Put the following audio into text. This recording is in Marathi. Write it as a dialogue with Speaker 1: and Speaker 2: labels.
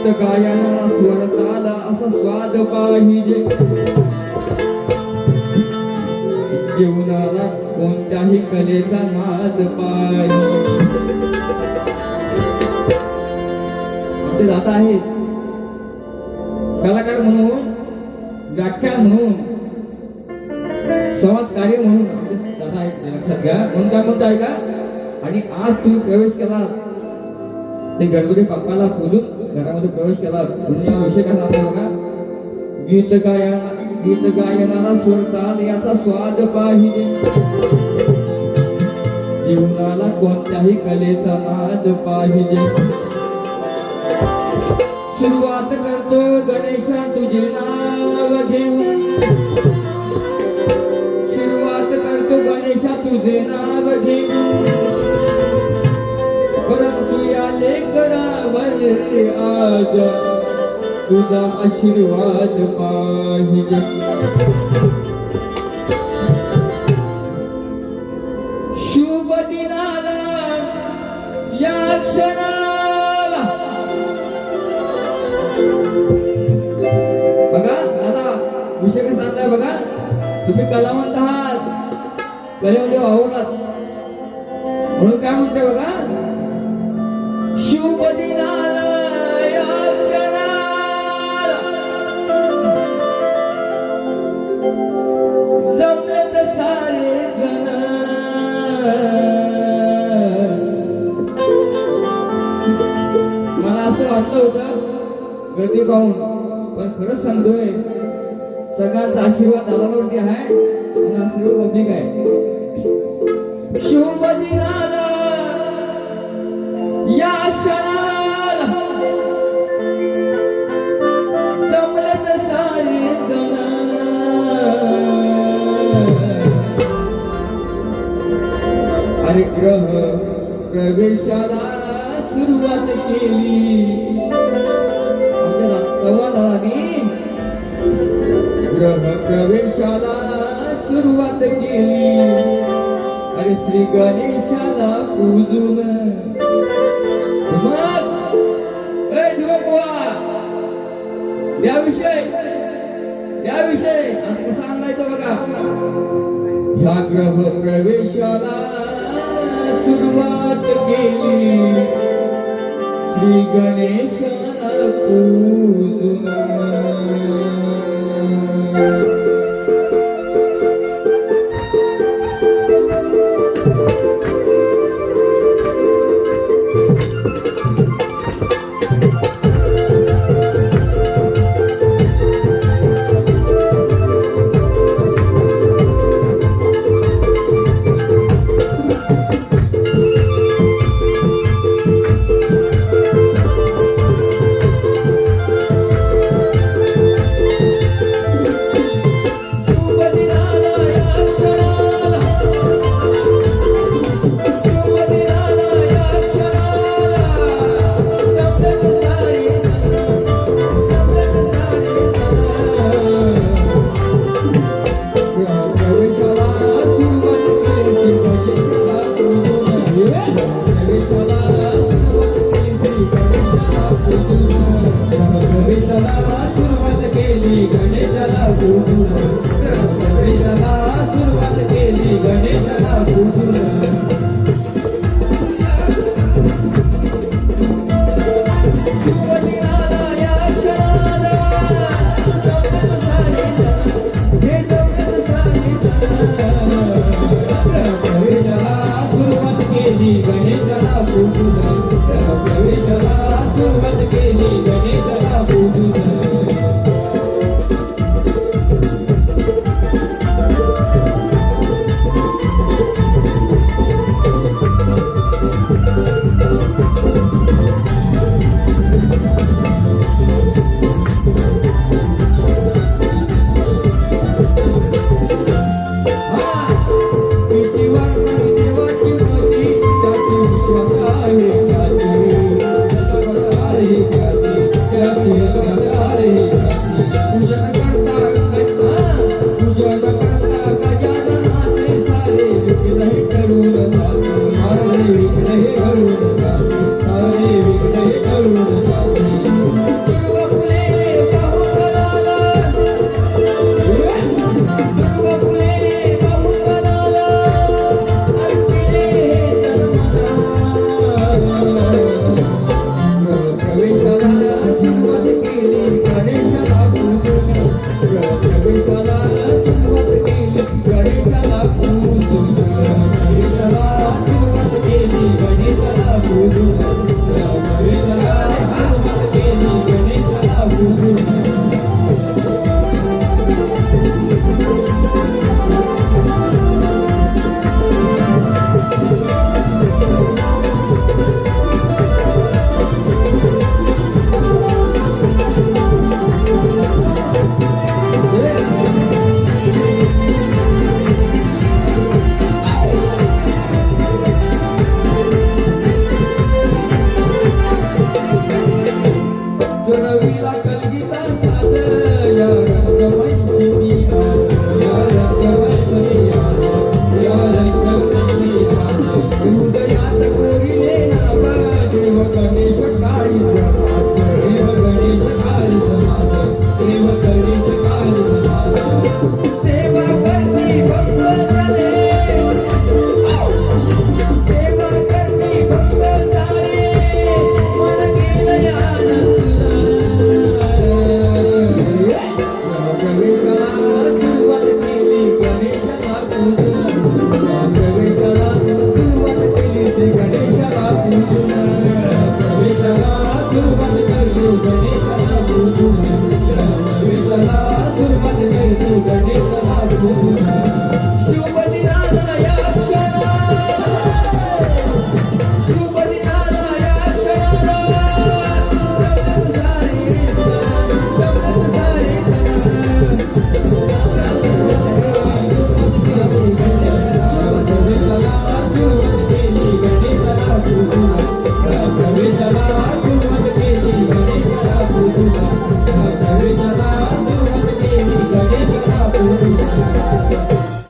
Speaker 1: गीत गायनाला स्वर ताल असा स्वाद पाहिजे जीवनाला कोणत्याही कलेचा नाद पाहिजे आमचे दादा आहेत कलाकार म्हणून व्याख्यान म्हणून समाजकार्य म्हणून आमचे दादा आहेत लक्षात घ्या म्हणून काय म्हणताय का आणि आज तुम्ही प्रवेश केला ते गणपती बाप्पाला पूजून घरामध्ये प्रवेश केला दुनिया विषय कसा असतो बघा गीत गायनाला स्वर ताल याचा स्वाद पाहिजे जीवनाला कोणत्याही कलेचा नाद पाहिजे सुरुवात करतो गणेशा तुझे नाव घेऊन सुरुवात करतो गणेशा तुझे नाव घेऊन परंतु या लेकरावर आज तुझा आशीर्वाद पाहिजे शुभ दिनाला या क्षणाला बघा दादा विषय काय सांगताय बघा तुम्ही कलावंत आहात कलेमध्ये वावरलात म्हणून काय म्हणते बघा शुभ दिनाला या क्षणाला जमलेत सारे जण मला असं वाटलं होतं गर्दी पाहून पण खरंच सांगतोय सगळ्यांचा आशीर्वाद दादावरती आहे आणि आशीर्वाद पब्लिक आहे शुभ दिनाला या क्षणाला जमलेत सारे जण अरे ग्रह प्रवेशाला सुरुवात केली आमच्या दादानी ग्रह प्रवेशाला सुरुवात केली अरे श्री गणेशाला पूजून याविषयी आता कसं सांगायचं बघा ह्या ग्रह प्रवेशाला सुरुवात केली श्री गणेशाला पूजून
Speaker 2: प्रवेशाला सुरुवात केली गणेशाला पूजून सुरुवात करू घरी